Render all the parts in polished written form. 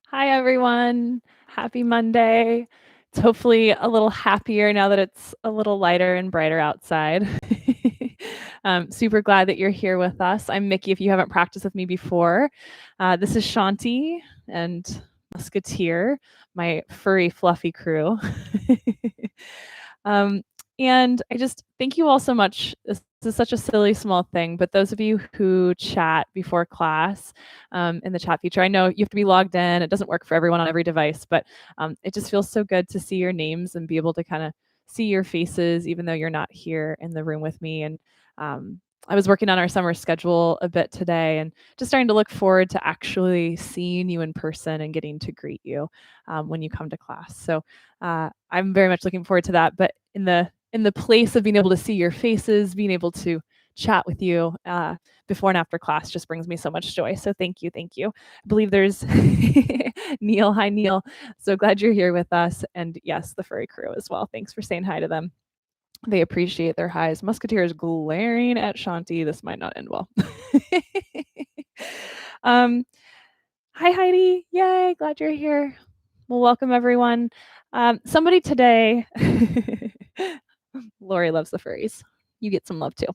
Hi, everyone. Happy Monday. It's hopefully a little happier now that it's a little lighter and brighter outside. Super glad that you're here with us. I'm Mikki, if you haven't practiced with me before. This is Shanti and Musketeer, my furry, fluffy crew. Um, and I just thank you all so much. This is such a silly small thing, but those of you who chat before class in the chat feature, I know you have to be logged in. It doesn't work for everyone on every device, but it just feels so good to see your names and be able to kind of see your faces, even though you're not here in the room with me. And I was working on our summer schedule a bit today and just starting to look forward to actually seeing you in person and getting to greet you when you come to class. So I'm very much looking forward to that. But in the place of being able to see your faces, being able to chat with you before and after class just brings me so much joy. So thank you, thank you. I believe there's Neil. Hi, Neil. So glad you're here with us. And yes, the furry crew as well. Thanks for saying hi to them. They appreciate their highs. Musketeer is glaring at Shanti. This might not end well. um, Hi, Heidi. Yay, glad you're here. Well, welcome everyone. Somebody today, Lori loves the furries. You get some love too.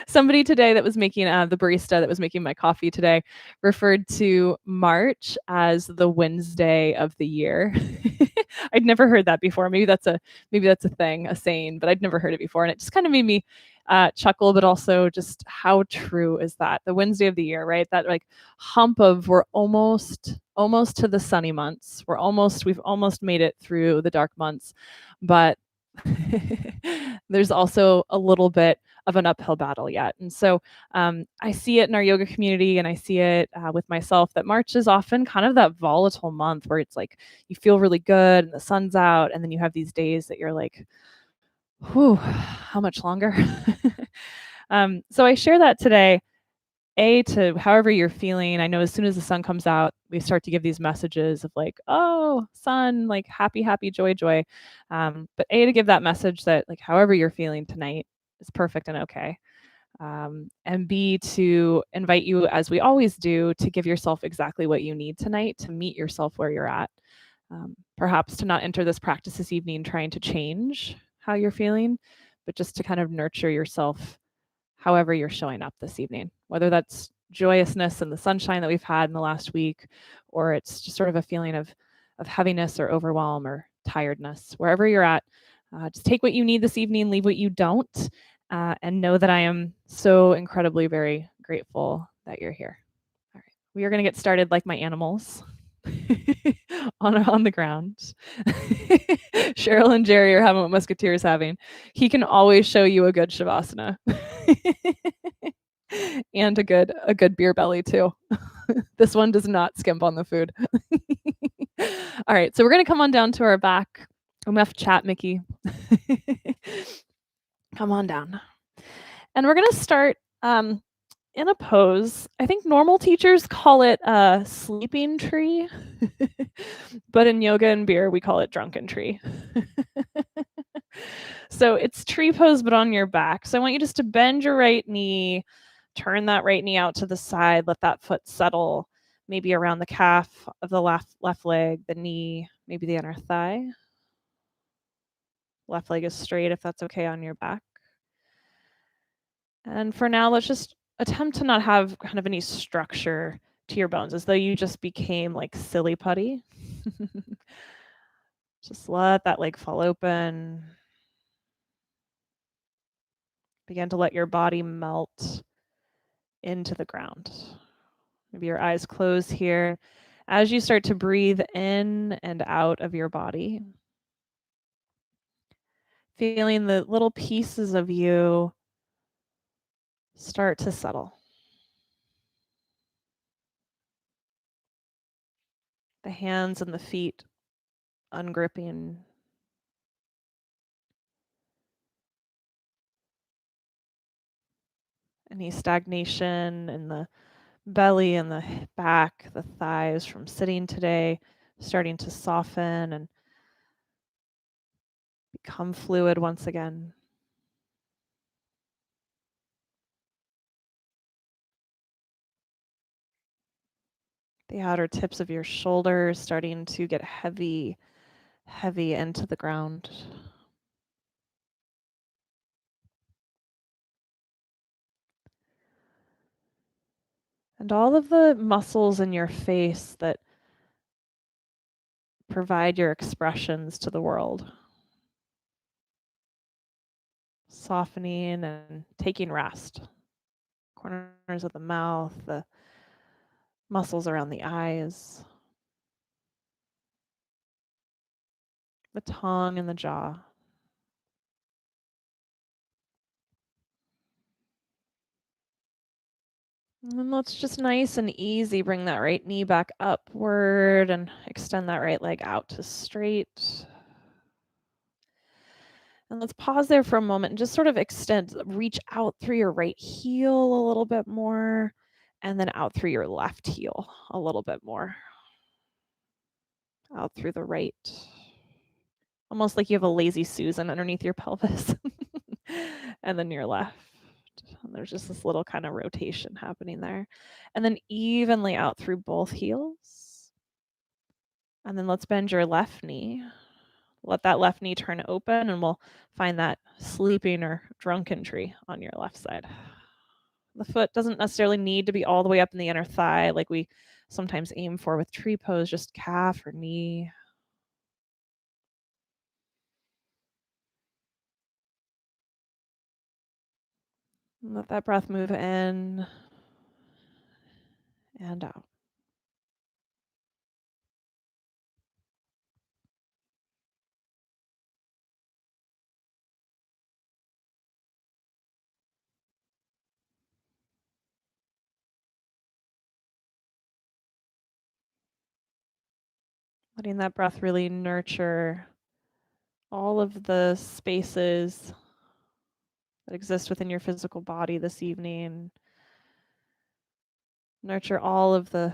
Somebody today that was making the barista that was making my coffee today referred to March as the Wednesday of the year. I'd never heard that before. Maybe that's a thing, a saying, but I'd never heard it before, and it just kind of made me chuckle, but also just how true is that? The Wednesday of the year, right? That like hump of we're almost to the sunny months. We've almost made it through the dark months, but there's also a little bit of an uphill battle yet. And so I see it in our yoga community and I see it with myself that March is often kind of that volatile month where it's like you feel really good and the sun's out, and then you have these days that you're like, whew, how much longer? So I share that today, to however you're feeling. I know as soon as the sun comes out, we start to give these messages of like, oh, sun, like happy, happy, joy, joy. But to give that message that like however you're feeling tonight is perfect and okay. And B, to invite you, as we always do, to give yourself exactly what you need tonight to meet yourself where you're at. Perhaps to not enter this practice this evening trying to change how you're feeling, but just to kind of nurture yourself however you're showing up this evening, whether that's joyousness and the sunshine that we've had in the last week, or it's just sort of a feeling of heaviness or overwhelm or tiredness. Wherever you're at, just take what you need this evening, leave what you don't, and know that I am so incredibly very grateful that you're here. All right, we are going to get started like my animals. on the ground. Cheryl and Jerry are having what Musketeer is having. He can always show you a good Shavasana. And a good beer belly too. This one does not skimp on the food. All right, so we're gonna come on down to our back. I'm gonna have to chat, Mikki. Come on down. And we're gonna start in a pose. I think normal teachers call it a sleeping tree, but in yoga and beer, we call it drunken tree. So it's tree pose, but on your back. So I want you just to bend your right knee, turn that right knee out to the side, let that foot settle maybe around the calf of the left leg, the knee, maybe the inner thigh. Left leg is straight if that's okay on your back. And for now, let's just attempt to not have kind of any structure to your bones, as though you just became like silly putty. Just let that leg fall open. Begin to let your body melt into the ground. Maybe your eyes close here. As you start to breathe in and out of your body, feeling the little pieces of you start to settle. The hands and the feet ungripping. Any stagnation in the belly and the back, the thighs from sitting today, starting to soften and become fluid once again. The outer tips of your shoulders starting to get heavy, heavy into the ground. And all of the muscles in your face that provide your expressions to the world, softening and taking rest. Corners of the mouth, the muscles around the eyes, the tongue and the jaw. And then let's just nice and easy bring that right knee back upward and extend that right leg out to straight. And let's pause there for a moment and just sort of extend, reach out through your right heel a little bit more, and then out through your left heel a little bit more. Out through the right. Almost like you have a lazy Susan underneath your pelvis. And then your left. And there's just this little kind of rotation happening there. And then evenly out through both heels. And then let's bend your left knee. Let that left knee turn open, and we'll find that sleeping or drunken tree on your left side. The foot doesn't necessarily need to be all the way up in the inner thigh like we sometimes aim for with tree pose, just calf or knee. And let that breath move in and out. Letting that breath really nurture all of the spaces that exist within your physical body this evening. Nurture all of the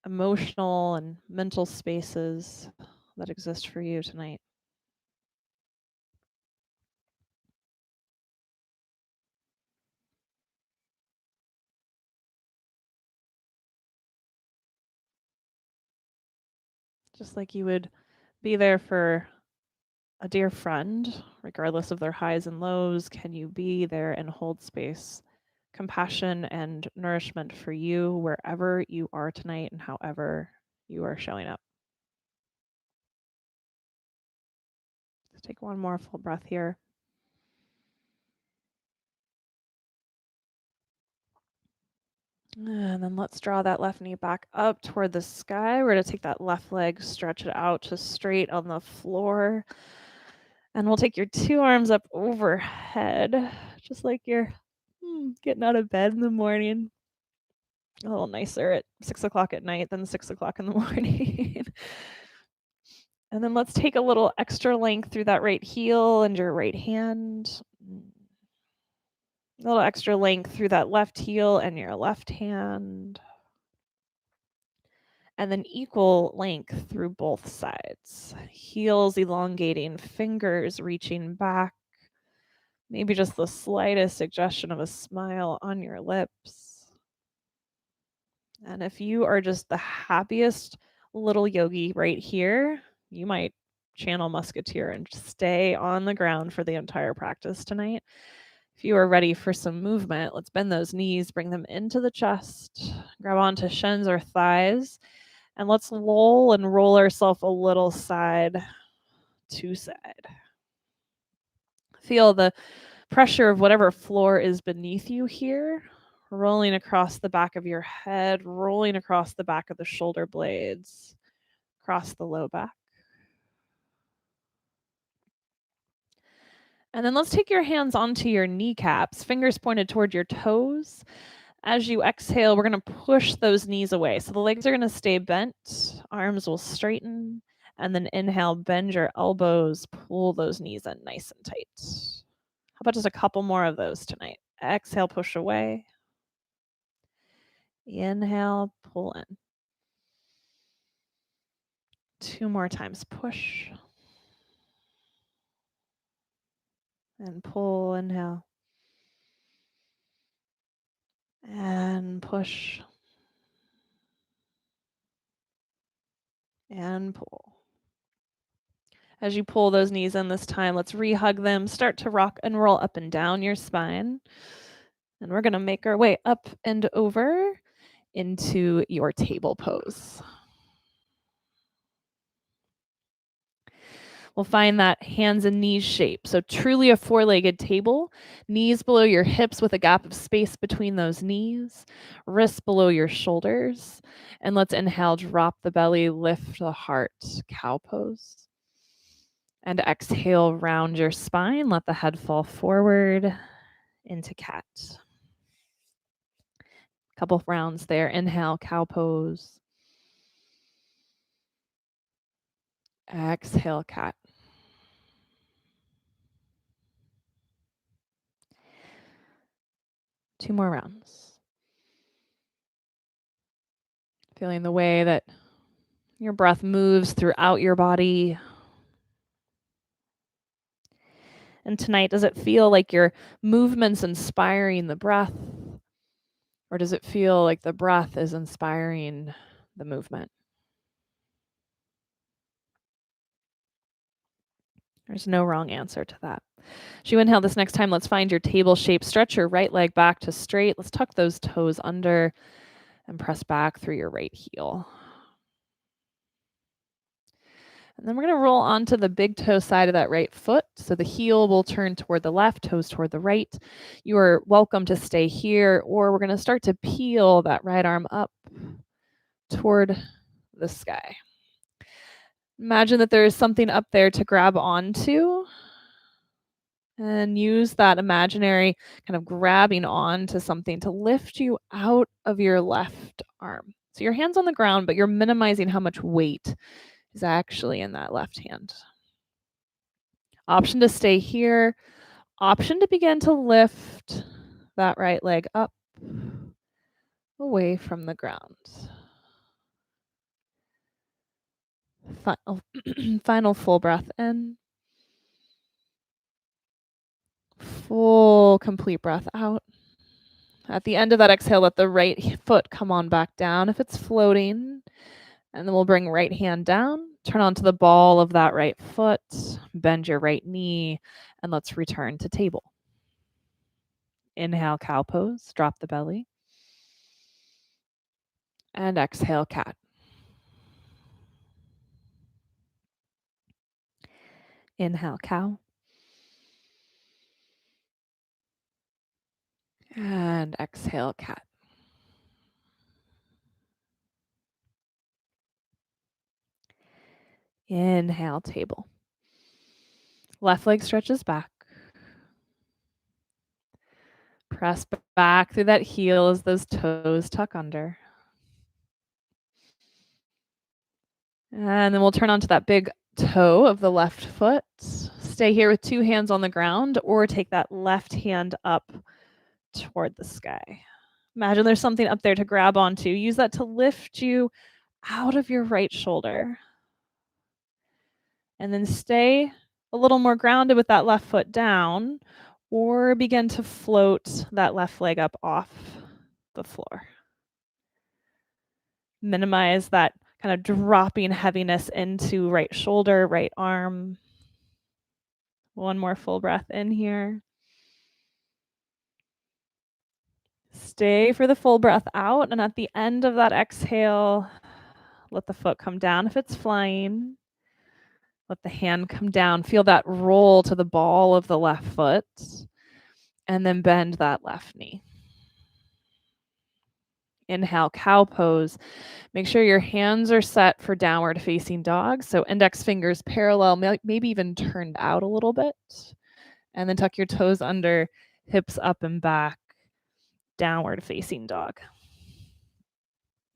emotional and mental spaces that exist for you tonight. Just like you would be there for a dear friend, regardless of their highs and lows, can you be there and hold space, compassion and nourishment for you wherever you are tonight and however you are showing up. Let's take one more full breath here. And then let's draw that left knee back up toward the sky. We're going to take that left leg, stretch it out to straight on the floor. And we'll take your two arms up overhead, just like you're getting out of bed in the morning. A little nicer at 6 o'clock at night than 6 o'clock in the morning. And then let's take a little extra length through that right heel and your right hand. A little extra length through that left heel and your left hand. And then equal length through both sides. Heels elongating, fingers reaching back. Maybe just the slightest suggestion of a smile on your lips. And if you are just the happiest little yogi right here, you might channel musketeer and stay on the ground for the entire practice tonight. If you are ready for some movement, let's bend those knees, bring them into the chest, grab onto shins or thighs, and let's roll and roll ourselves a little side to side. Feel the pressure of whatever floor is beneath you here, rolling across the back of your head, rolling across the back of the shoulder blades, across the low back. And then let's take your hands onto your kneecaps, fingers pointed toward your toes. As you exhale, we're going to push those knees away. So the legs are going to stay bent, arms will straighten, and then inhale, bend your elbows, pull those knees in nice and tight. How about just a couple more of those tonight? Exhale, push away. Inhale, pull in. Two more times, push. And pull, inhale. And push. and pull. As you pull those knees in this time, let's re-hug them. Start to rock and roll up and down your spine. And we're going to make our way up and over into your table pose. We'll find that hands and knees shape. So truly a four-legged table, knees below your hips with a gap of space between those knees, wrists below your shoulders. And let's inhale, drop the belly, lift the heart, cow pose. And exhale, round your spine, let the head fall forward into cat. Couple rounds there. Inhale, cow pose. Exhale, cat. Two more rounds. Feeling the way that your breath moves throughout your body. And tonight, does it feel like your movement's inspiring the breath? Or does it feel like the breath is inspiring the movement? There's no wrong answer to that. As you inhale this next time, let's find your table shape. Stretch your right leg back to straight. Let's tuck those toes under and press back through your right heel. And then we're going to roll onto the big toe side of that right foot. So the heel will turn toward the left, toes toward the right. You are welcome to stay here, or we're going to start to peel that right arm up toward the sky. Imagine that there is something up there to grab onto, and use that imaginary kind of grabbing on to something to lift you out of your left arm. So your hand's on the ground, but you're minimizing how much weight is actually in that left hand. Option to stay here. Option to begin to lift that right leg up away from the ground. Final full breath in. Full complete breath out. At the end of that exhale, let the right foot come on back down if it's floating. And then we'll bring right hand down, turn onto the ball of that right foot, bend your right knee, and let's return to table. Inhale, cow pose, drop the belly. And exhale, cat. Inhale, cow. And exhale, cat. Inhale, table. Left leg stretches back. Press back through that heel as those toes tuck under. And then we'll turn onto that big toe of the left foot. Stay here with two hands on the ground, or take that left hand up toward the sky. Imagine there's something up there to grab onto. Use that to lift you out of your right shoulder. And then stay a little more grounded with that left foot down, or begin to float that left leg up off the floor. Minimize that kind of dropping heaviness into right shoulder, right arm. One more full breath in here. Stay for the full breath out, and at the end of that exhale, let the foot come down if it's flying. Let the hand come down. Feel that roll to the ball of the left foot, and then bend that left knee. Inhale, cow pose. Make sure your hands are set for downward facing dog. So index fingers parallel, maybe even turned out a little bit. And then tuck your toes under, hips up and back, downward facing dog.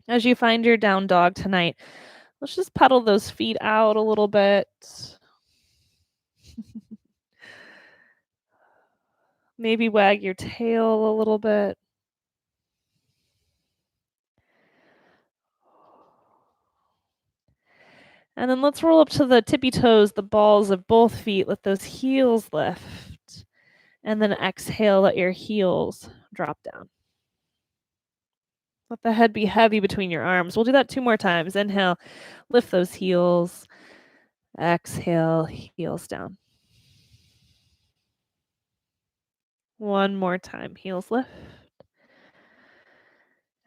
As you find your down dog tonight, let's just pedal those feet out a little bit. Maybe wag your tail a little bit. And then let's roll up to the tippy toes, the balls of both feet. Let those heels lift. And then exhale, let your heels drop down. Let the head be heavy between your arms. We'll do that 2 more times. Inhale, lift those heels. Exhale, heels down. One more time. Heels lift.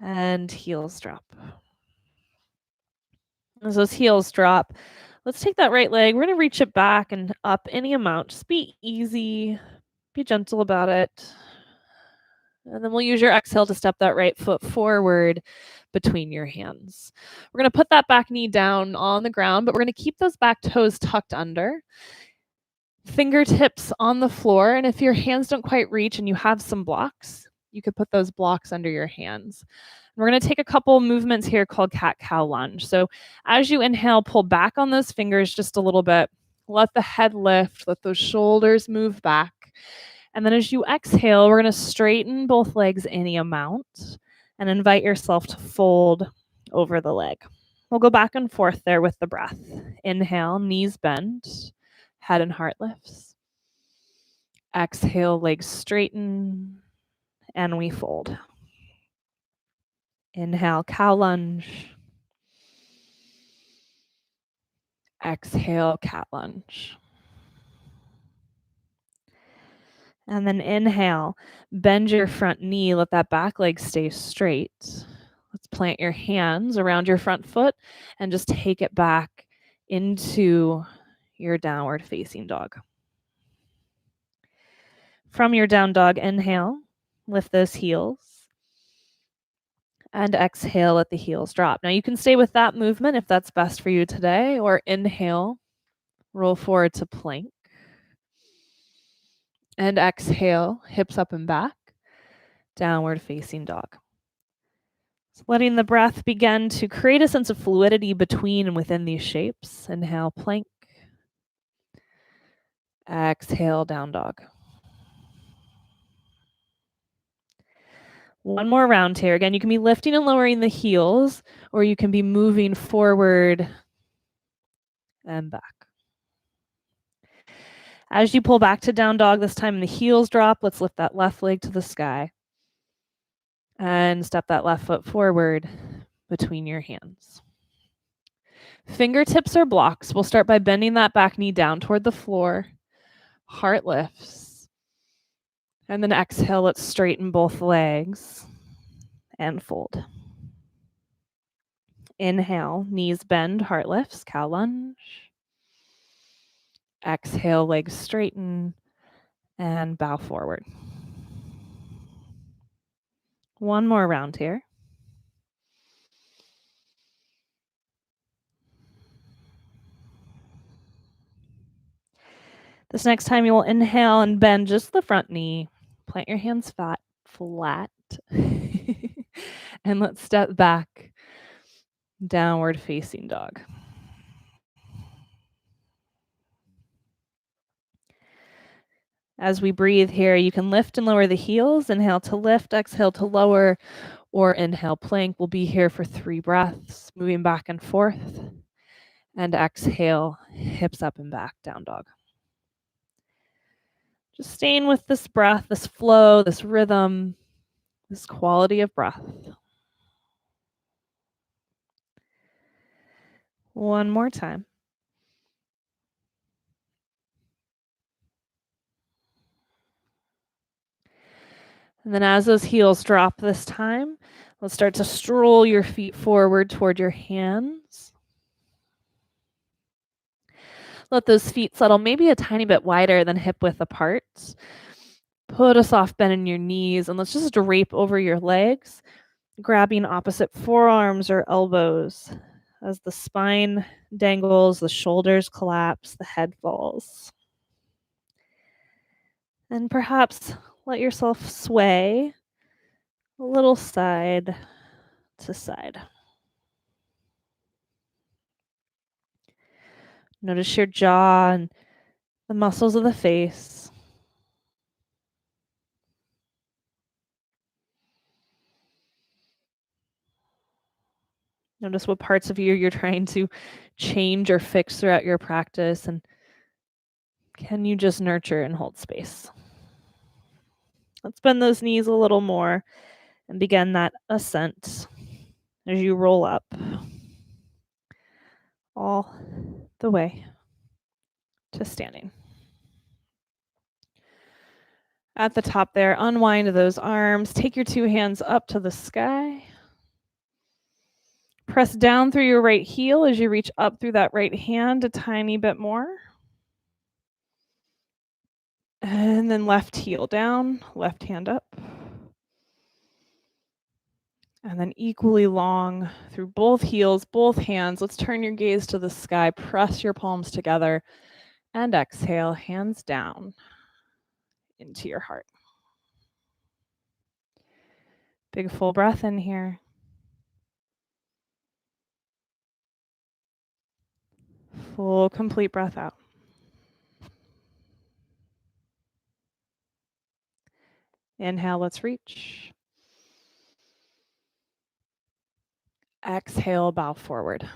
And heels drop. As those heels drop, let's take that right leg. We're going to reach it back and up any amount. Just be easy. Be gentle about it. And then we'll use your exhale to step that right foot forward between your hands. We're going to put that back knee down on the ground, but we're going to keep those back toes tucked under. Fingertips on the floor. And if your hands don't quite reach and you have some blocks, you could put those blocks under your hands. We're going to take a couple movements here called cat-cow lunge. So as you inhale, pull back on those fingers just a little bit. Let the head lift. Let those shoulders move back. And then as you exhale, we're going to straighten both legs any amount and invite yourself to fold over the leg. We'll go back and forth there with the breath. Inhale, knees bend, head and heart lifts. Exhale, legs straighten, and we fold. Inhale, cow lunge. Exhale, cat lunge. And then inhale, bend your front knee, let that back leg stay straight. Let's plant your hands around your front foot and just take it back into your downward facing dog. From your down dog, inhale, lift those heels. And exhale, let the heels drop. Now you can stay with that movement if that's best for you today, or inhale, roll forward to plank. And exhale, hips up and back, downward facing dog. So letting the breath begin to create a sense of fluidity between and within these shapes. Inhale, plank. Exhale, down dog. One more round here. Again, you can be lifting and lowering the heels, or you can be moving forward and back. As you pull back to down dog, this time the heels drop. Let's lift that left leg to the sky. And step that left foot forward between your hands. Fingertips are blocks. We'll start by bending that back knee down toward the floor. Heart lifts. And then exhale, let's straighten both legs and fold. Inhale, knees bend, heart lifts, cow lunge. Exhale, legs straighten and bow forward. One more round here. This next time you will inhale and bend just the front knee. Plant your hands flat. And let's step back, downward facing dog. As we breathe here, you can lift and lower the heels. Inhale to lift, exhale to lower, or inhale plank. We'll be here for 3 breaths, moving back and forth. And exhale, hips up and back, down dog. Just staying with this breath, this flow, this rhythm, this quality of breath. One more time. And then as those heels drop this time, let's start to stroll your feet forward toward your hands. Let those feet settle maybe a tiny bit wider than hip width apart. Put a soft bend in your knees and let's just drape over your legs, grabbing opposite forearms or elbows as the spine dangles, the shoulders collapse, the head falls. And perhaps let yourself sway a little side to side. Notice your jaw and the muscles of the face. Notice what parts of you you're trying to change or fix throughout your practice, and can you just nurture and hold space? Let's bend those knees a little more and begin that ascent as you roll up all the way to standing. At the top there, unwind those arms. Take your two hands up to the sky. Press down through your right heel as you reach up through that right hand a tiny bit more. And then left heel down, left hand up. And then equally long through both heels, both hands. Let's turn your gaze to the sky. Press your palms together and exhale, hands down into your heart. Big full breath in here. Full complete breath out. Inhale, let's reach. Exhale, bow forward.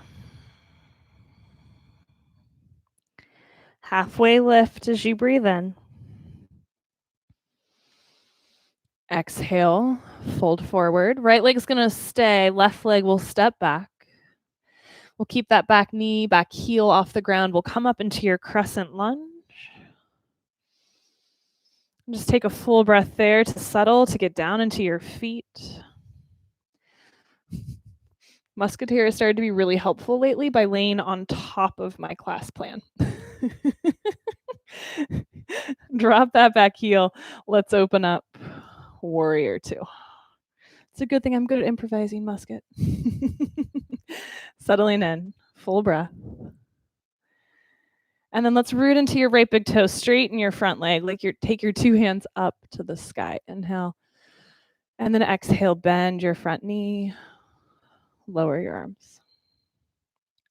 Halfway lift as you breathe in. Exhale, fold forward. Right leg's going to stay. Left leg will step back. We'll keep that back knee, back heel off the ground. We'll come up into your crescent lunge. Just take a full breath there to settle, to get down into your feet. Musketeer has started to be really helpful lately by laying on top of my class plan. Drop that back heel. Let's open up warrior two. It's a good thing I'm good at improvising, Musket. Settling in, full breath. And then let's root into your right big toe, straighten your front leg, like take your two hands up to the sky. Inhale. And then exhale, bend your front knee, lower your arms.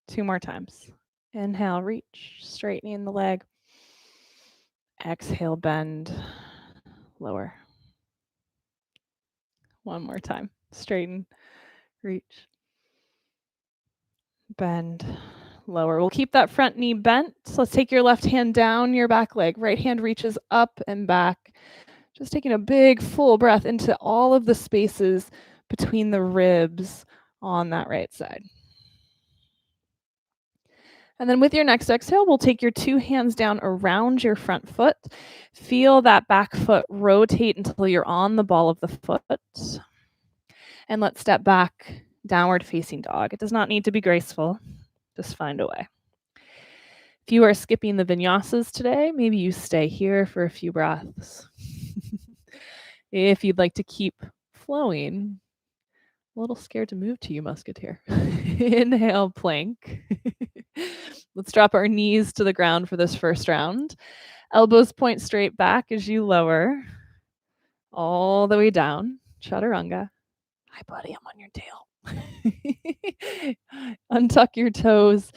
Two more times. Inhale, reach, straightening the leg. Exhale, bend, lower. One more time. Straighten, reach, bend, lower. We'll keep that front knee bent. So let's take your left hand down your back leg. Right hand reaches up and back. Just taking a big full breath into all of the spaces between the ribs on that right side. And then with your next exhale, we'll take your two hands down around your front foot. Feel that back foot rotate until you're on the ball of the foot. And let's step back, downward facing dog. It does not need to be graceful. Just find a way. If you are skipping the vinyasas today, maybe you stay here for a few breaths. If you'd like to keep flowing, a little scared to move to you, Musketeer. Inhale, plank. Let's drop our knees to the ground for this first round. Elbows point straight back as you lower all the way down. Chaturanga. Hi, buddy, I'm on your tail. Untuck your toes.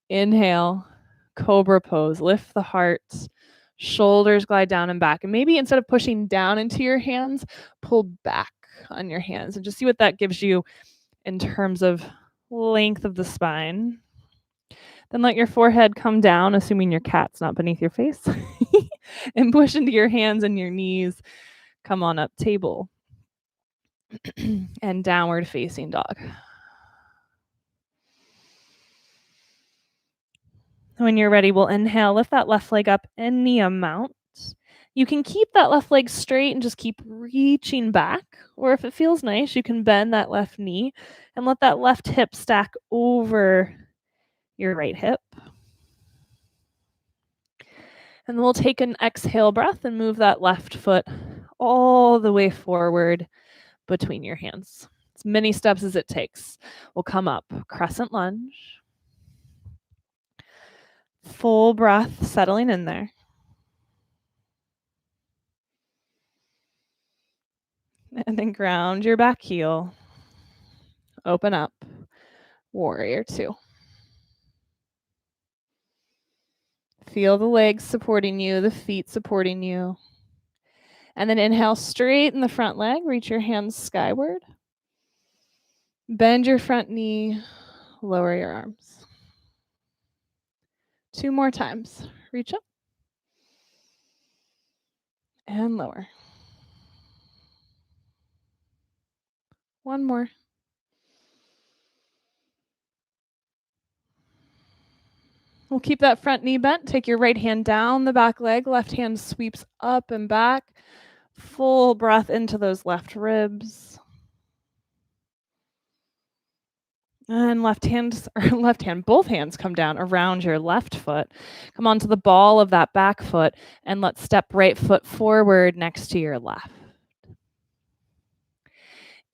Inhale, cobra pose. Lift the heart. Shoulders glide down and back. And maybe instead of pushing down into your hands, pull back on your hands and just see what that gives you in terms of length of the spine. Then let your forehead come down, assuming your cat's not beneath your face, and push into your hands and your knees. Come on up, table, and downward facing dog. When you're ready, we'll inhale, lift that left leg up any amount. You can keep that left leg straight and just keep reaching back. Or if it feels nice, you can bend that left knee and let that left hip stack over your right hip. And then we'll take an exhale breath and move that left foot all the way forward between your hands. As many steps as it takes. We'll come up, crescent lunge. Full breath, settling in there. And then ground your back heel. Open up, warrior two. Feel the legs supporting you, the feet supporting you. And then inhale, straighten the front leg, reach your hands skyward. Bend your front knee, lower your arms. Two more times. Reach up and lower. One more. We'll keep that front knee bent. Take your right hand down the back leg. Left hand sweeps up and back. Full breath into those left ribs. And both hands come down around your left foot. Come onto the ball of that back foot, and let's step right foot forward next to your left.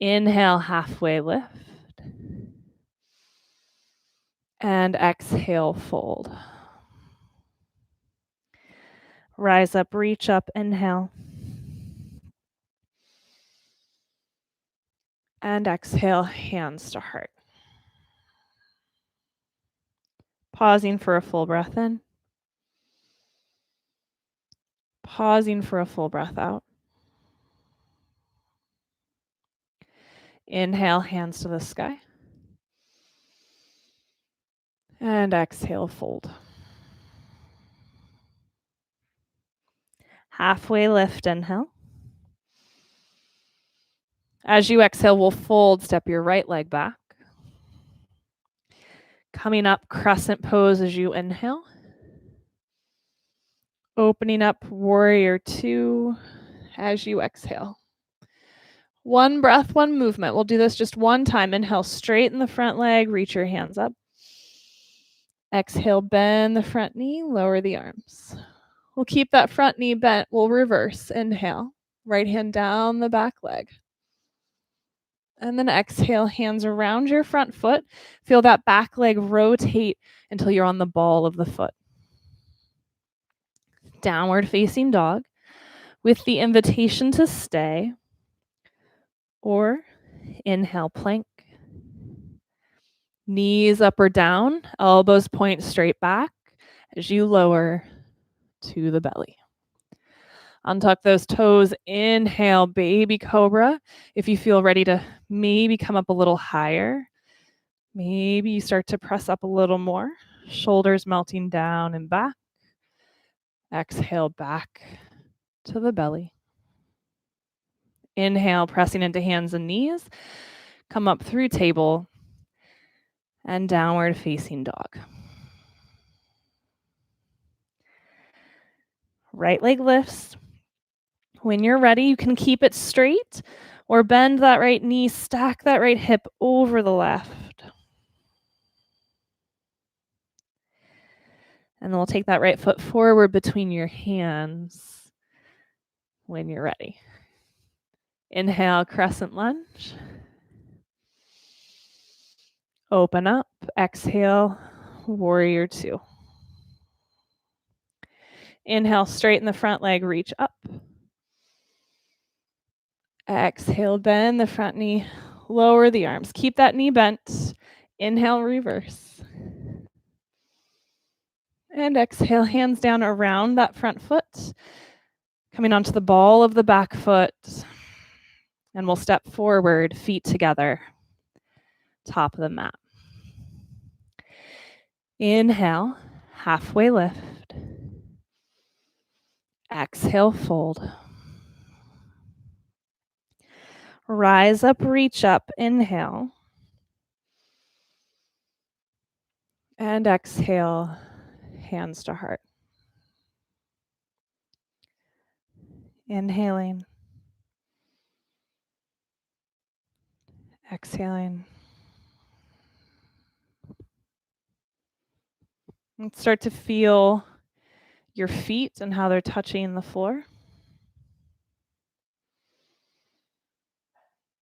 Inhale, halfway lift. And exhale, fold. Rise up, reach up, inhale. And exhale, hands to heart. Pausing for a full breath in. Pausing for a full breath out. Inhale, hands to the sky. And exhale, fold. Halfway lift, inhale. As you exhale, we'll fold, step your right leg back. Coming up, crescent pose as you inhale. Opening up, warrior two, as you exhale. One breath, one movement. We'll do this just one time. Inhale, straighten the front leg, reach your hands up. Exhale, bend the front knee, lower the arms. We'll keep that front knee bent. We'll reverse. Inhale, right hand down the back leg. And then exhale, hands around your front foot. Feel that back leg rotate until you're on the ball of the foot. Downward facing dog with the invitation to stay, or inhale, plank. Knees up or down, elbows point straight back as you lower to the belly. Untuck those toes. Inhale, baby cobra. If you feel ready to maybe come up a little higher, maybe you start to press up a little more. Shoulders melting down and back. Exhale, back to the belly. Inhale, pressing into hands and knees. Come up through table and downward facing dog. Right leg lifts. When you're ready, you can keep it straight or bend that right knee, stack that right hip over the left. And then we'll take that right foot forward between your hands when you're ready. Inhale, crescent lunge. Open up. Exhale, warrior two. Inhale, straighten the front leg, reach up. Exhale, bend the front knee, lower the arms. Keep that knee bent. Inhale, reverse. And exhale, hands down around that front foot. Coming onto the ball of the back foot. And we'll step forward, feet together, top of the mat. Inhale, halfway lift. Exhale, fold. Rise up, reach up, inhale. And exhale, hands to heart. Inhaling. Exhaling. And start to feel your feet and how they're touching the floor.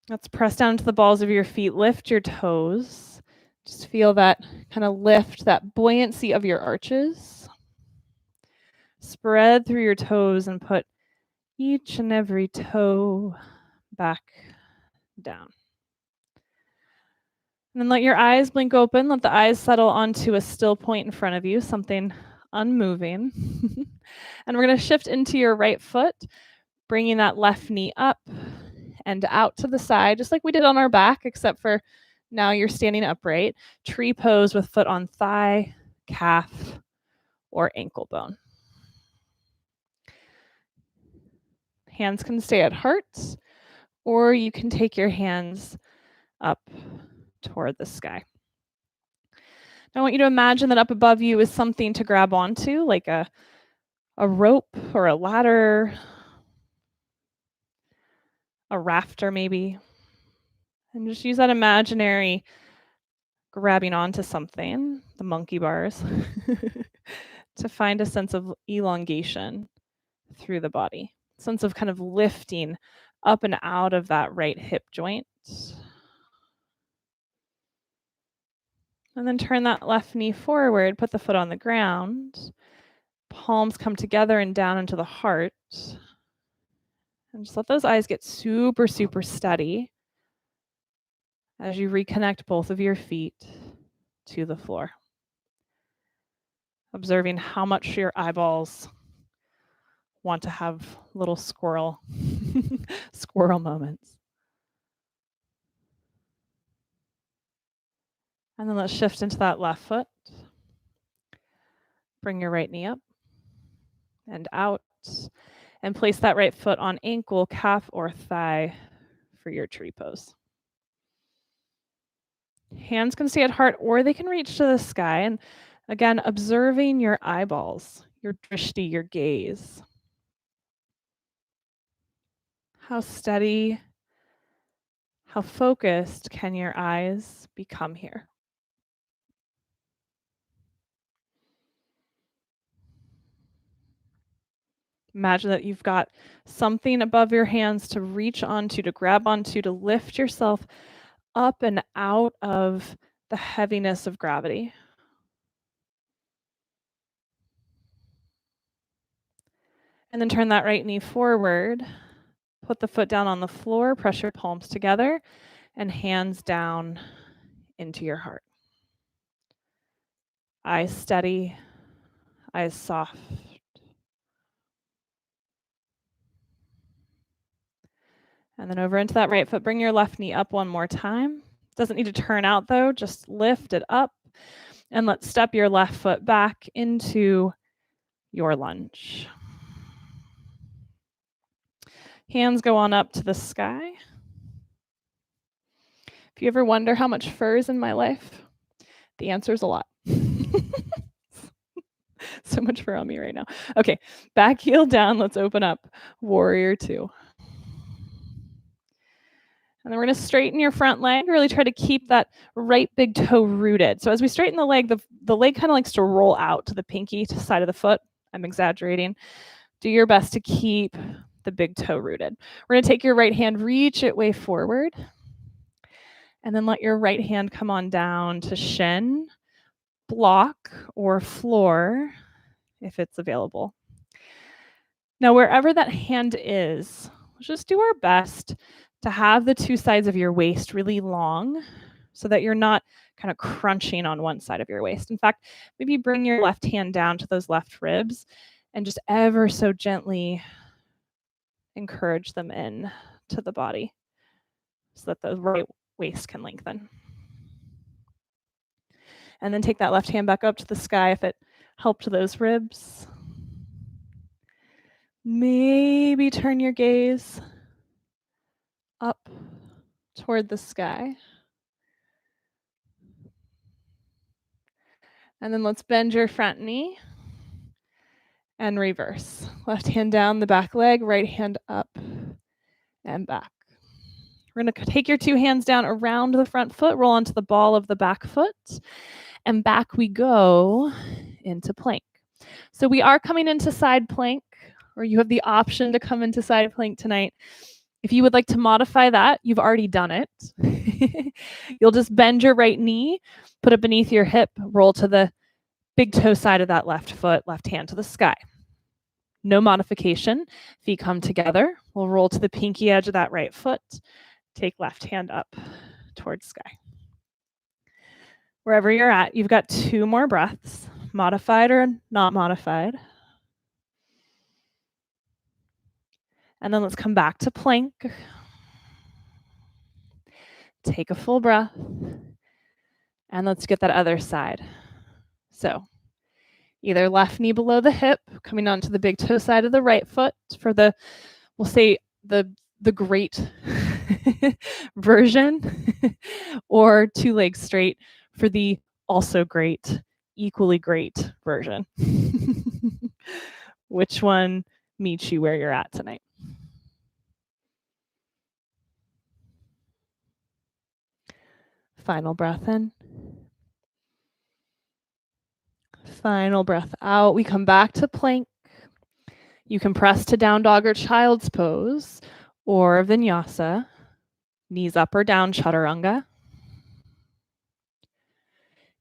Let's press down to the balls of your feet. Lift your toes. Just feel that kind of lift, that buoyancy of your arches. Spread through your toes and put each and every toe back down. And then let your eyes blink open. Let the eyes settle onto a still point in front of you, something unmoving. And we're going to shift into your right foot, bringing that left knee up and out to the side, just like we did on our back, except for now you're standing upright. Tree pose with foot on thigh, calf, or ankle bone. Hands can stay at heart, or you can take your hands up toward the sky. I want you to imagine that up above you is something to grab onto, like a rope or a ladder, a rafter maybe. And just use that imaginary grabbing onto something, the monkey bars, to find a sense of elongation through the body, sense of kind of lifting up and out of that right hip joint. And then turn that left knee forward, put the foot on the ground, palms come together and down into the heart. And just let those eyes get super, super steady as you reconnect both of your feet to the floor. Observing how much your eyeballs want to have little squirrel moments. And then let's shift into that left foot. Bring your right knee up and out, and place that right foot on ankle, calf, or thigh for your tree pose. Hands can stay at heart or they can reach to the sky. And again, observing your eyeballs, your drishti, your gaze. How steady, how focused can your eyes become here? Imagine that you've got something above your hands to reach onto, to grab onto, to lift yourself up and out of the heaviness of gravity. And then turn that right knee forward. Put the foot down on the floor, press your palms together, and hands down into your heart. Eyes steady, eyes soft. And then over into that right foot. Bring your left knee up one more time. Doesn't need to turn out though, just lift it up. And let's step your left foot back into your lunge. Hands go on up to the sky. If you ever wonder how much fur is in my life, the answer is a lot. So much fur on me right now. Okay, back heel down. Let's open up Warrior Two. And then we're going to straighten your front leg. Really try to keep that right big toe rooted. So as we straighten the leg kind of likes to roll out to the pinky to the side of the foot. I'm exaggerating. Do your best to keep the big toe rooted. We're going to take your right hand, reach it way forward. And then let your right hand come on down to shin, block, or floor if it's available. Now, wherever that hand is, let's just do our best to have the two sides of your waist really long so that you're not kind of crunching on one side of your waist. In fact, maybe bring your left hand down to those left ribs and just ever so gently encourage them in to the body so that the right waist can lengthen. And then take that left hand back up to the sky if it helped those ribs. Maybe turn your gaze up toward the sky. And then let's bend your front knee and reverse. Left hand down the back leg, right hand up and back. We're going to take your two hands down around the front foot, roll onto the ball of the back foot, and back we go into plank. So we are coming into side plank, or you have the option to come into side plank tonight. If you would like to modify that, you've already done it. You'll just bend your right knee, put it beneath your hip, roll to the big toe side of that left foot, left hand to the sky. No modification. Feet come together. We'll roll to the pinky edge of that right foot. Take left hand up towards sky. Wherever you're at, you've got 2 more breaths, modified or not modified. And then let's come back to plank. Take a full breath. And let's get that other side. So either left knee below the hip, coming onto the big toe side of the right foot for the, we'll say the great version, or 2 legs straight for the also great, equally great version. Which one meets you where you're at tonight? Final breath in. Final breath out. We come back to plank. You can press to down dog or child's pose or vinyasa. Knees up or down, chaturanga.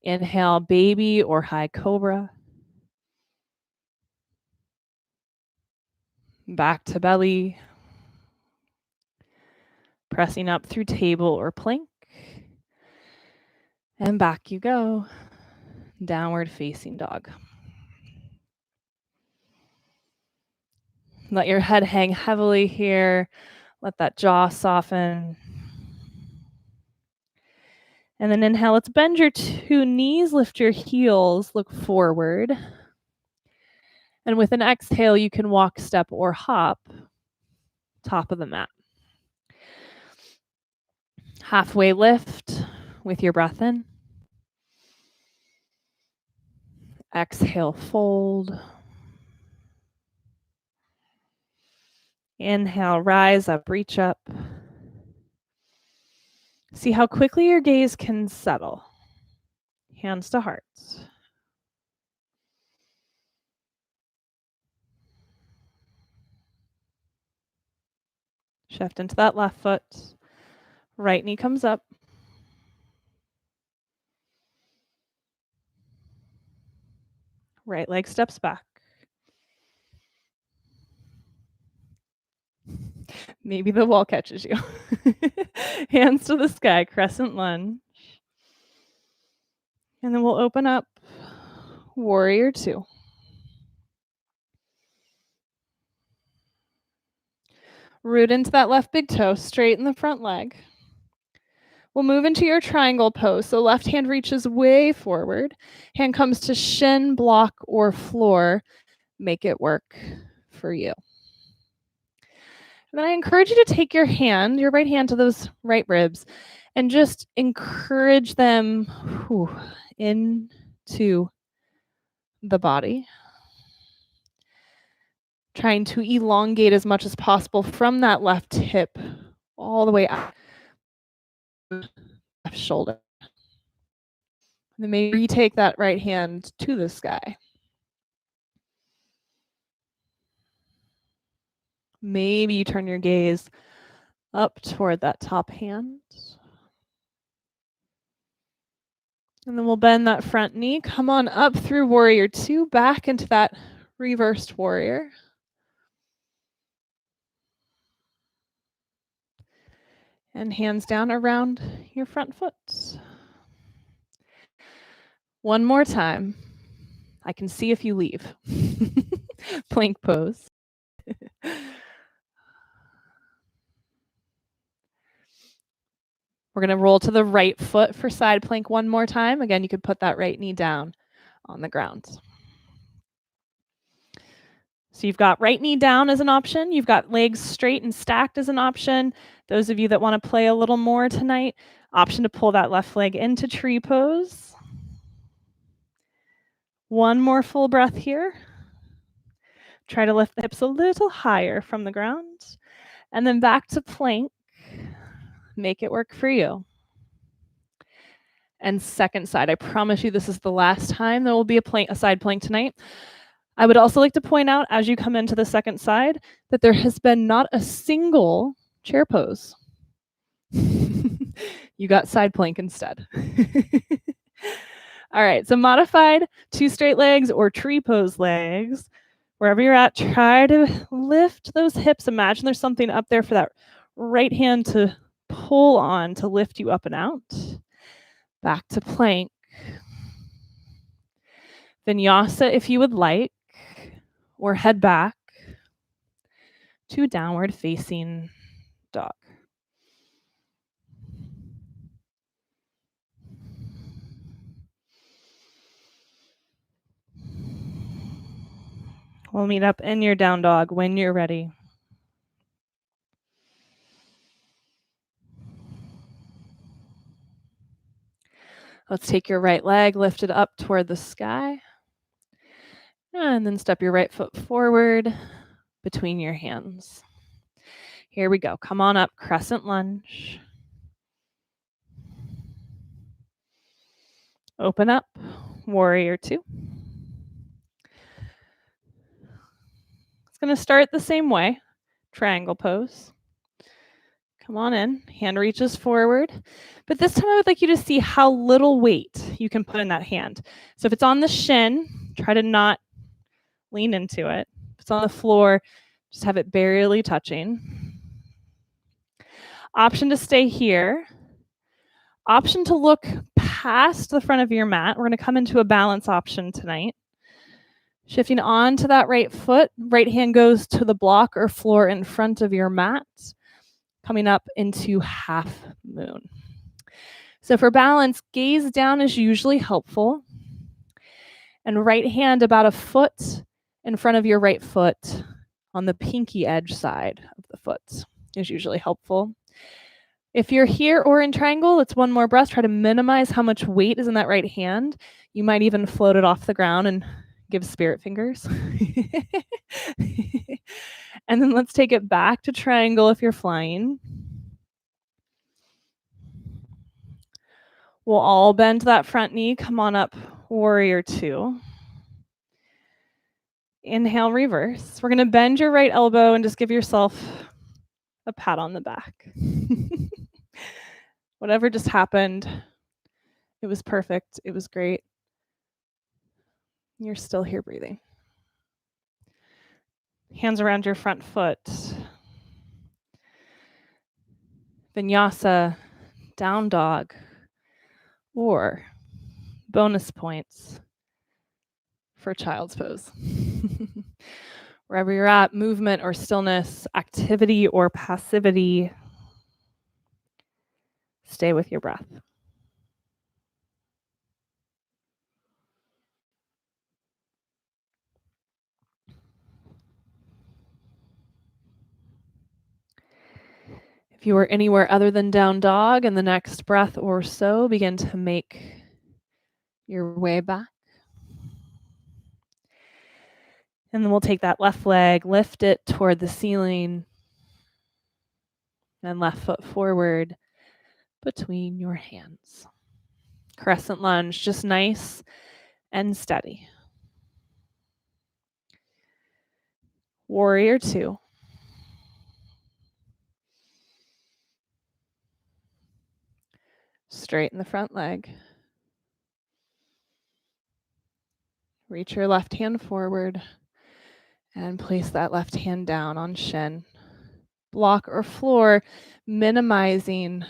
Inhale, baby or high cobra. Back to belly. Pressing up through table or plank. And back you go. Downward facing dog. Let your head hang heavily here. Let that jaw soften. And then inhale, let's bend your two knees, lift your heels, look forward. And with an exhale, you can walk, step, or hop, top of the mat. Halfway lift with your breath in. Exhale, fold. Inhale, rise up, reach up. See how quickly your gaze can settle. Hands to hearts. Shift into that left foot. Right knee comes up. Right leg steps back. Maybe the wall catches you. Hands to the sky, crescent lunge. And then we'll open up warrior two. Root into that left big toe, straighten the front leg. We'll move into your triangle pose. So left hand reaches way forward. Hand comes to shin, block, or floor. Make it work for you. And then I encourage you to take your hand, your right hand, to those right ribs and just encourage them into the body. Trying to elongate as much as possible from that left hip all the way up. Left shoulder. And then maybe retake that right hand to the sky. Maybe you turn your gaze up toward that top hand. And then we'll bend that front knee. Come on up through warrior two, back into that reversed warrior. And hands down around your front foot. One more time. I can see if you leave. Plank pose. We're going to roll to the right foot for side plank one more time. Again, you could put that right knee down on the ground. So you've got right knee down as an option. You've got legs straight and stacked as an option. Those of you that want to play a little more tonight, option to pull that left leg into tree pose. One more full breath here. Try to lift the hips a little higher from the ground. And then back to plank. Make it work for you. And second side, I promise you this is the last time there will be a side plank tonight. I would also like to point out as you come into the second side that there has been not a single chair pose. You got side plank instead. All right, so modified two straight legs or tree pose legs. Wherever you're at, try to lift those hips. Imagine there's something up there for that right hand to pull on to lift you up and out. Back to plank. Vinyasa if you would like, or head back to downward facing dog. We'll meet up in your down dog when you're ready. Let's take your right leg, lift it up toward the sky. And then step your right foot forward between your hands. Here we go. Come on up, Crescent Lunge. Open up, Warrior Two. It's going to start the same way, triangle pose. Come on in, hand reaches forward. But this time I would like you to see how little weight you can put in that hand. So if it's on the shin, try to not lean into it. If it's on the floor, just have it barely touching. Option to stay here. Option to look past the front of your mat. We're going to come into a balance option tonight. Shifting onto that right foot, right hand goes to the block or floor in front of your mat. Coming up into half moon. So for balance, gaze down is usually helpful. And right hand about a foot in front of your right foot on the pinky edge side of the foot is usually helpful. If you're here or in triangle, it's one more breath. Try to minimize how much weight is in that right hand. You might even float it off the ground and give spirit fingers. And then let's take it back to triangle if you're flying. We'll all bend that front knee. Come on up, Warrior Two. Inhale, reverse. We're going to bend your right elbow and just give yourself a pat on the back. Whatever just happened, it was perfect. It was great. You're still here breathing. Hands around your front foot. Vinyasa, down dog, or bonus points for child's pose. Wherever you're at, movement or stillness, activity or passivity, stay with your breath. If you are anywhere other than down dog in the next breath or so, begin to make your way back. And then we'll take that left leg, lift it toward the ceiling, and left foot forward between your hands. Crescent lunge, just nice and steady. Warrior Two. Straighten the front leg. Reach your left hand forward and place that left hand down on shin, block or floor, minimizing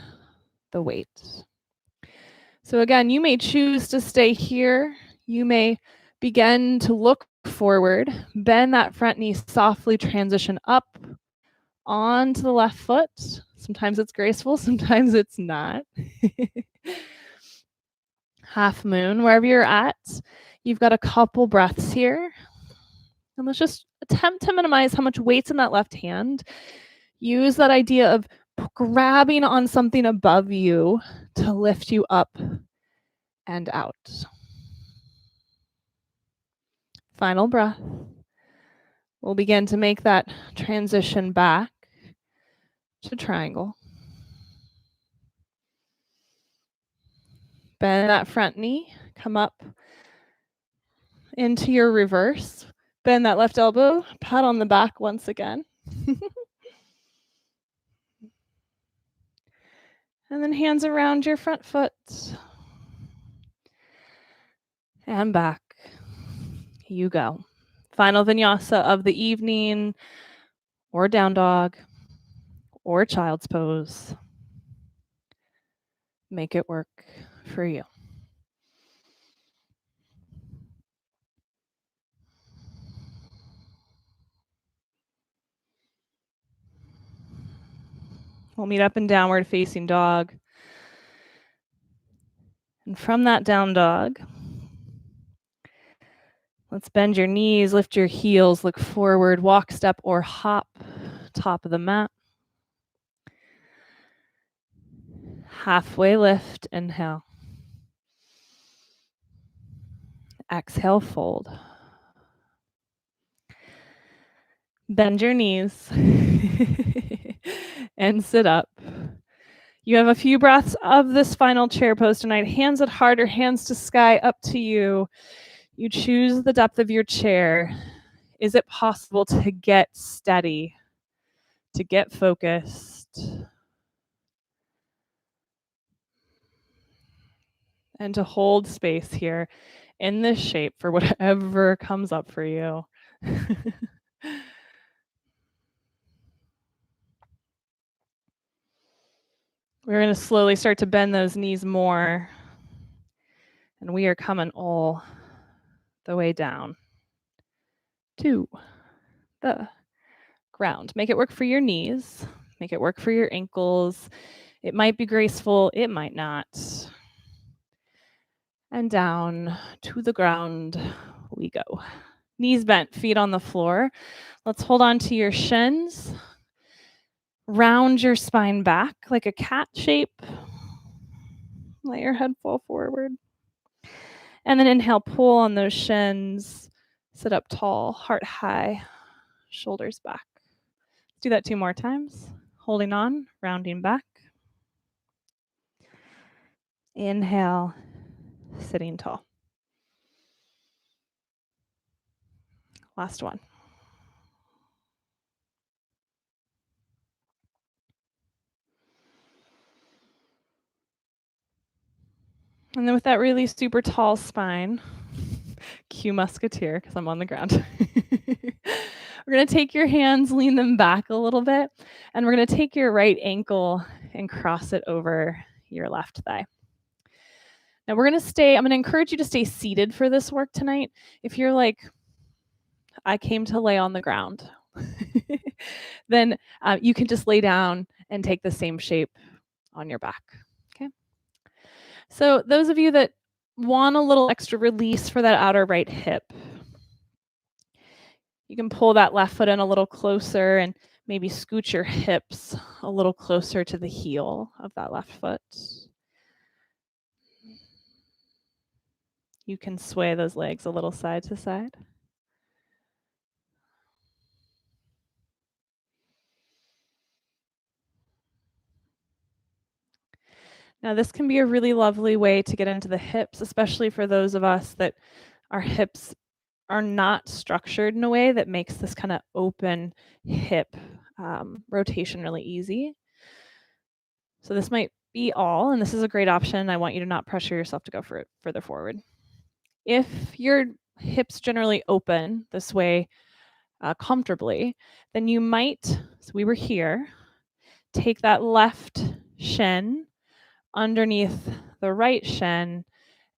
the weight. So again, you may choose to stay here. You may begin to look forward, bend that front knee, softly transition up onto the left foot. Sometimes it's graceful, sometimes it's not. Half moon, wherever you're at, you've got a couple breaths here. And let's just attempt to minimize how much weight's in that left hand. Use that idea of grabbing on something above you to lift you up and out. Final breath. We'll begin to make that transition back to triangle. Bend that front knee, come up into your reverse. Bend that left elbow, pat on the back once again. And then hands around your front foot. And back. You go. Final vinyasa of the evening, or down dog, or child's pose. Make it work for you. We'll meet up in downward facing dog. And from that down dog, let's bend your knees, lift your heels, look forward, walk, step, or hop, top of the mat. Halfway lift, inhale. Exhale, fold. Bend your knees and sit up. You have a few breaths of this final chair pose tonight. Hands at heart or hands to sky, up to you. You choose the depth of your chair. Is it possible to get steady, to get focused, and to hold space here in this shape for whatever comes up for you? We're going to slowly start to bend those knees more. And we are coming all the way down to the ground. Make it work for your knees. Make it work for your ankles. It might be graceful. It might not. And down to the ground we go. Knees bent, feet on the floor. Let's hold on to your shins. Round your spine back like a cat shape. Let your head fall forward. And then inhale, pull on those shins. Sit up tall, heart high, shoulders back. Let's do that 2 more times. Holding on, rounding back. Inhale, sitting tall. Last one. And then with that really super tall spine, cue musketeer because I'm on the ground. We're going to take your hands, lean them back a little bit, and we're going to take your right ankle and cross it over your left thigh. Now I'm going to encourage you to stay seated for this work tonight. If you're like, I came to lay on the ground, then you can just lay down and take the same shape on your back. Okay. So those of you that want a little extra release for that outer right hip, you can pull that left foot in a little closer and maybe scoot your hips a little closer to the heel of that left foot. You can sway those legs a little side to side. Now, this can be a really lovely way to get into the hips, especially for those of us that our hips are not structured in a way that makes this kind of open hip rotation really easy. So this might be all, and this is a great option. I want you to not pressure yourself to go further forward. If your hips generally open this way comfortably, then you might, so we were here, take that left shin underneath the right shin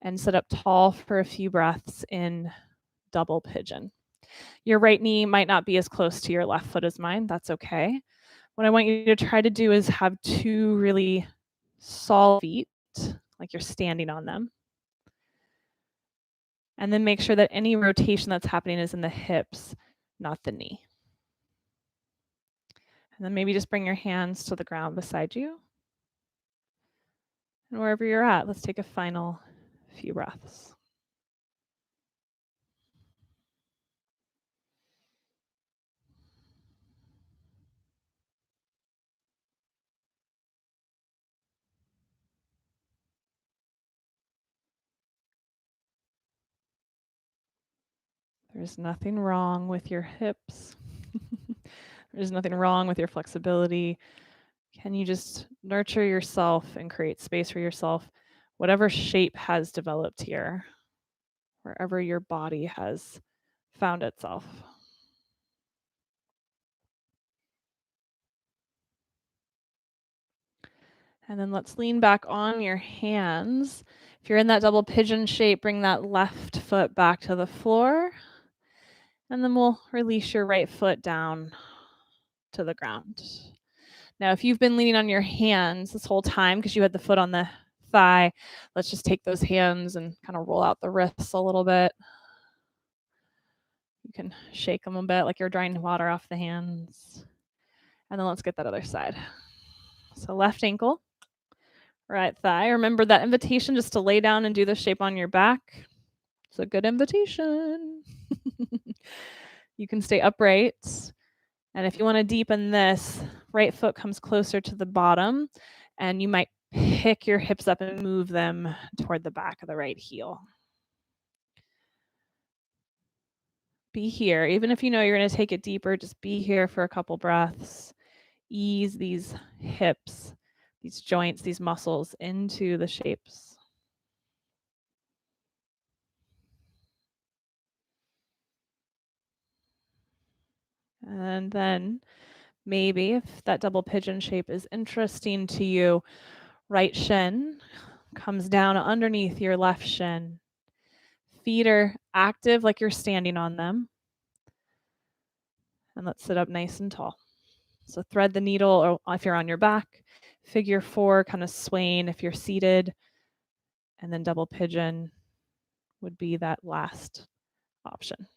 and sit up tall for a few breaths in double pigeon. Your right knee might not be as close to your left foot as mine. That's okay. What I want you to try to do is have 2 really solid feet, like you're standing on them. And then make sure that any rotation that's happening is in the hips, not the knee. And then maybe just bring your hands to the ground beside you. And wherever you're at, let's take a final few breaths. There's nothing wrong with your hips. There's nothing wrong with your flexibility. Can you just nurture yourself and create space for yourself, whatever shape has developed here, wherever your body has found itself? And then let's lean back on your hands. If you're in that double pigeon shape, bring that left foot back to the floor. And then we'll release your right foot down to the ground. Now, if you've been leaning on your hands this whole time because you had the foot on the thigh, let's just take those hands and kind of roll out the wrists a little bit. You can shake them a bit like you're drying water off the hands. And then let's get that other side. So left ankle, right thigh. Remember that invitation just to lay down and do the shape on your back. It's a good invitation. You can stay upright. And if you want to deepen this, right foot comes closer to the bottom, and you might pick your hips up and move them toward the back of the right heel. Be here. Even if you know you're going to take it deeper, just be here for a couple breaths. Ease these hips, these joints, these muscles into the shapes. And then maybe if that double pigeon shape is interesting to you, right shin comes down underneath your left shin. Feet are active like you're standing on them. And let's sit up nice and tall. So thread the needle, or if you're on your back, figure 4, kind of swaying if you're seated, and then double pigeon would be that last option.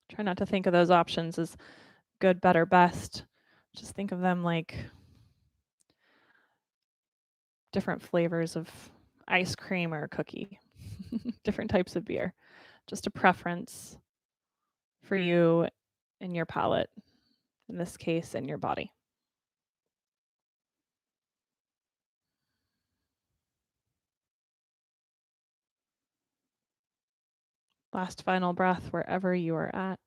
Try not to think of those options as good, better, best. Just think of them like different flavors of ice cream or cookie, different types of beer. Just a preference for you and your palate, in this case, and your body. Last final breath wherever you are at.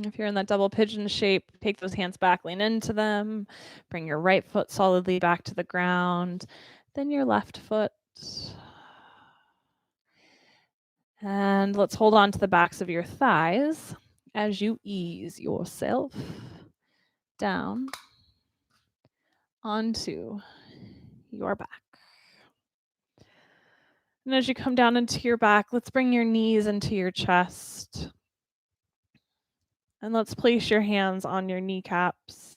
If you're in that double pigeon shape, take those hands back, lean into them, bring your right foot solidly back to the ground, then your left foot. And let's hold on to the backs of your thighs as you ease yourself down onto your back. And as you come down into your back, let's bring your knees into your chest. And let's place your hands on your kneecaps.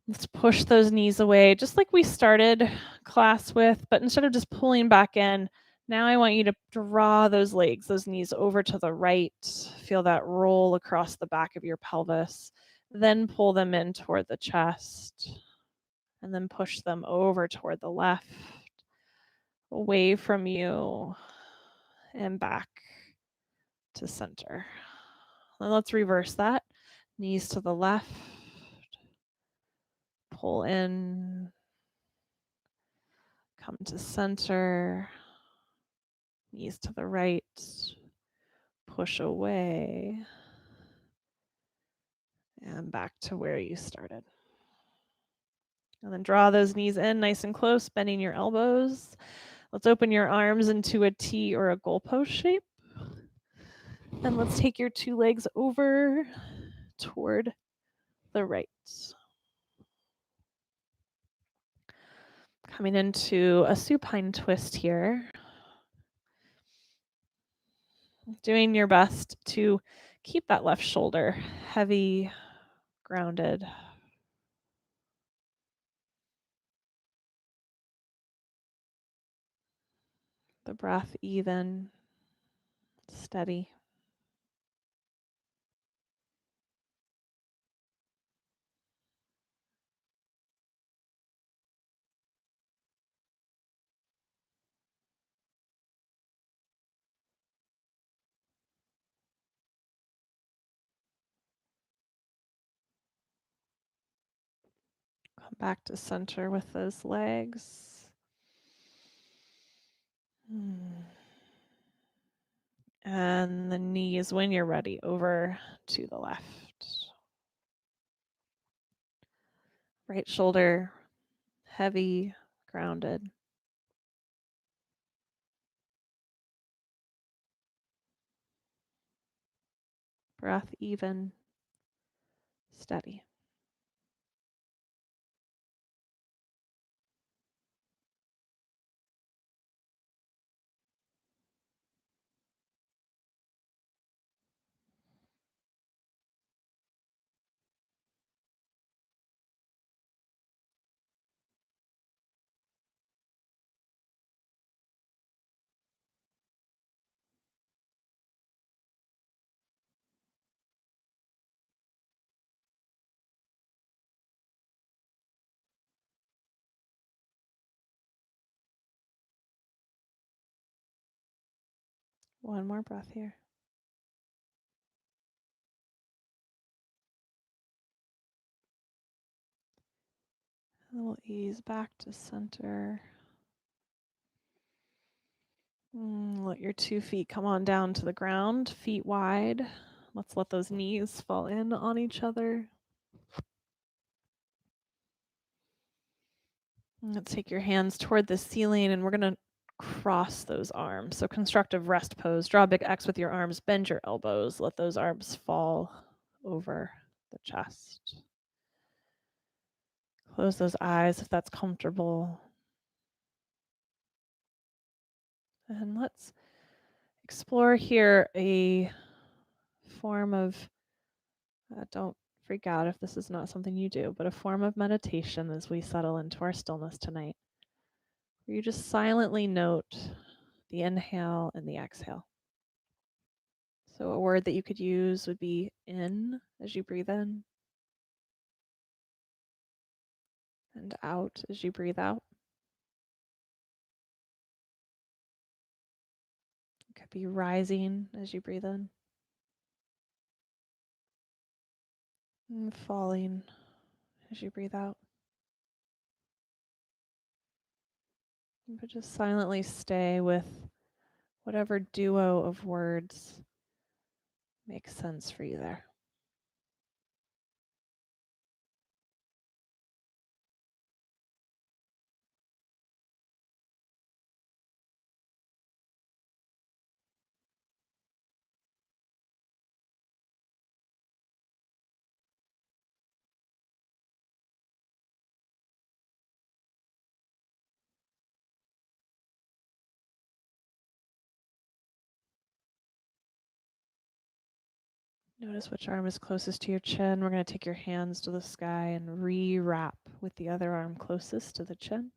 Let's push those knees away, just like we started class with, but instead of just pulling back in, now I want you to draw those legs, those knees over to the right. Feel that roll across the back of your pelvis. Then pull them in toward the chest. And then push them over toward the left, away from you, and back to center. And let's reverse that. Knees to the left. Pull in. Come to center. Knees to the right. Push away. And back to where you started. And then draw those knees in nice and close, bending your elbows. Let's open your arms into a T or a goalpost shape. And let's take your 2 legs over toward the right. Coming into a supine twist here. Doing your best to keep that left shoulder heavy, grounded. The breath even, steady. Come back to center with those legs. And the knees, when you're ready, over to the left. Right shoulder, heavy, grounded. Breath even, steady. One more breath here. And we'll ease back to center. Let your 2 feet come on down to the ground, feet wide. Let's let those knees fall in on each other. And let's take your hands toward the ceiling and we're going to cross those arms. So constructive rest pose. Draw a big X with your arms, bend your elbows, let those arms fall over the chest. Close those eyes if that's comfortable. And let's explore here a form of, don't freak out if this is not something you do, but a form of meditation as we settle into our stillness tonight. Where you just silently note the inhale and the exhale. So a word that you could use would be in as you breathe in and out as you breathe out. It could be rising as you breathe in and falling as you breathe out. But just silently stay with whatever duo of words makes sense for you there. Notice which arm is closest to your chin. We're going to take your hands to the sky and re-wrap with the other arm closest to the chin.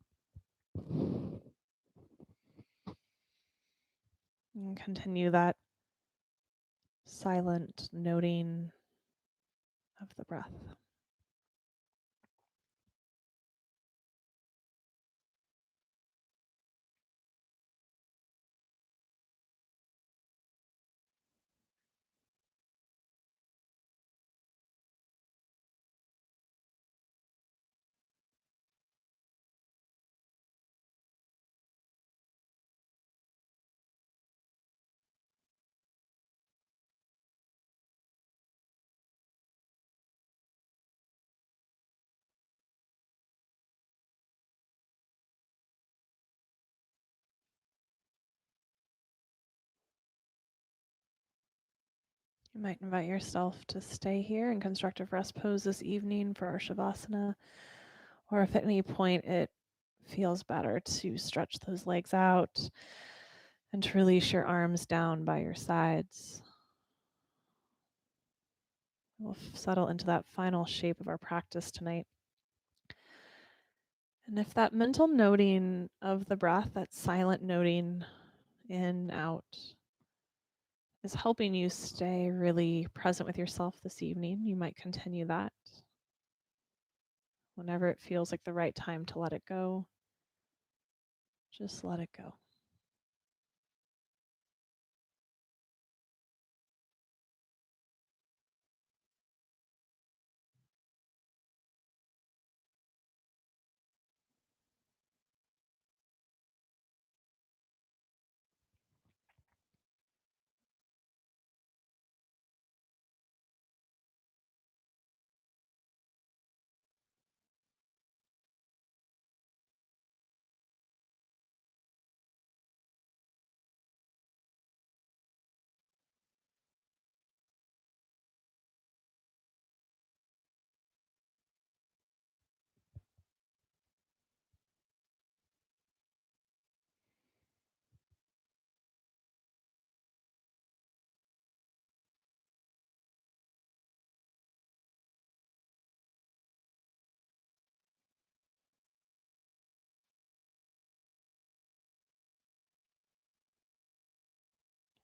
And continue that silent noting of the breath. You might invite yourself to stay here in constructive rest pose this evening for our Shavasana, or if at any point it feels better to stretch those legs out and to release your arms down by your sides. We'll settle into that final shape of our practice tonight. And if that mental noting of the breath, that silent noting in, out, is helping you stay really present with yourself this evening, you might continue that. Whenever it feels like the right time to let it go, just let it go.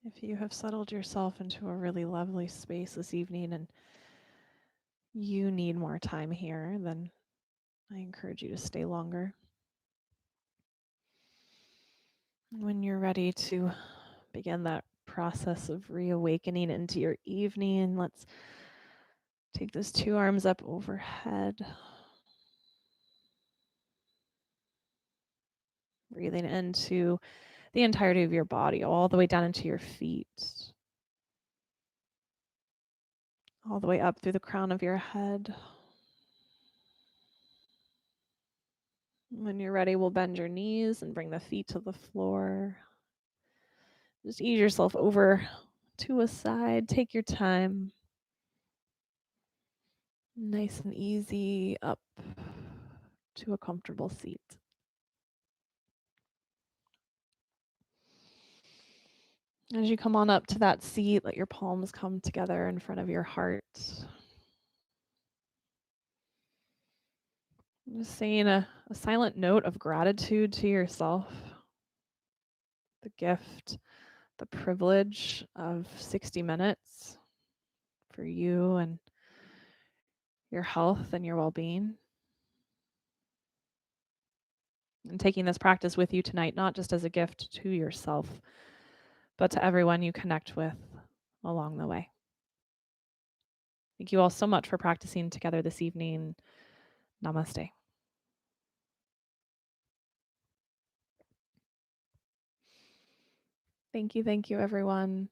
If you have settled yourself into a really lovely space this evening and you need more time here, then I encourage you to stay longer. When you're ready to begin that process of reawakening into your evening. Let's take those 2 arms up overhead. Breathing into the entirety of your body, all the way down into your feet, all the way up through the crown of your head. When you're ready, we'll bend your knees and bring the feet to the floor. Just ease yourself over to a side. Take your time. Nice and easy up to a comfortable seat. As you come on up to that seat, let your palms come together in front of your heart. Just saying a silent note of gratitude to yourself. The gift, the privilege of 60 minutes for you and your health and your well-being. And taking this practice with you tonight, not just as a gift to yourself, but to everyone you connect with along the way. Thank you all so much for practicing together this evening. Namaste. Thank you, everyone.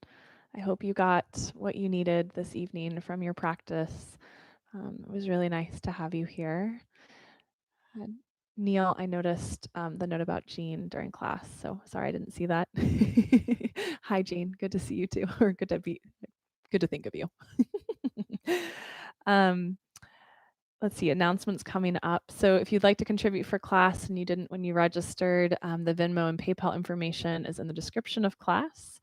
I hope you got what you needed this evening from your practice. It was really nice to have you here. Neil, I noticed the note about Jean during class, so sorry I didn't see that. Hi, Jean. Good to see you too, or good to think of you. Let's see, announcements coming up. So if you'd like to contribute for class and you didn't when you registered, the Venmo and PayPal information is in the description of class.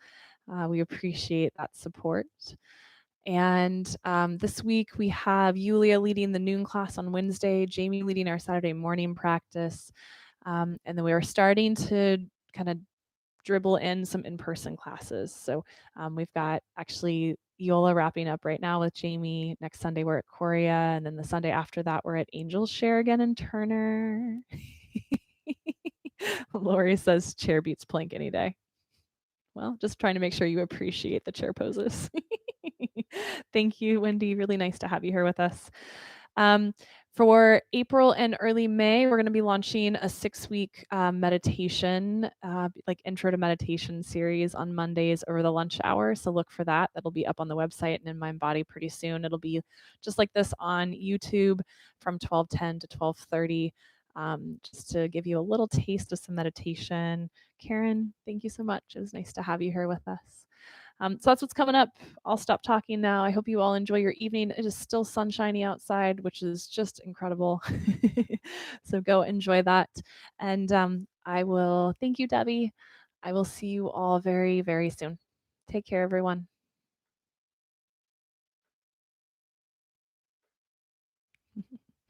We appreciate that support. And this week we have Yulia leading the noon class on Wednesday, Jamie leading our Saturday morning practice. And then we are starting to kind of dribble in some in-person classes. So we've got actually Yola wrapping up right now with Jamie. Next Sunday we're at Coria, and then the Sunday after that we're at Angel's Share again in Turner. Lori says chair beats plank any day. Well, just trying to make sure you appreciate the chair poses. Thank you, Wendy. Really nice to have you here with us. For April and early May, we're going to be launching a 6-week meditation, like intro to meditation series on Mondays over the lunch hour. So look for that. That'll be up on the website and in Mind Body pretty soon. It'll be just like this on YouTube from 12:10 to 12:30. Just to give you a little taste of some meditation. Karen, thank you so much. It was nice to have you here with us. So that's what's coming up. I'll stop talking now. I hope you all enjoy your evening. It is still sunshiny outside, which is just incredible. So go enjoy that. And I will thank you, Debbie. I will see you all very, very soon. Take care, everyone.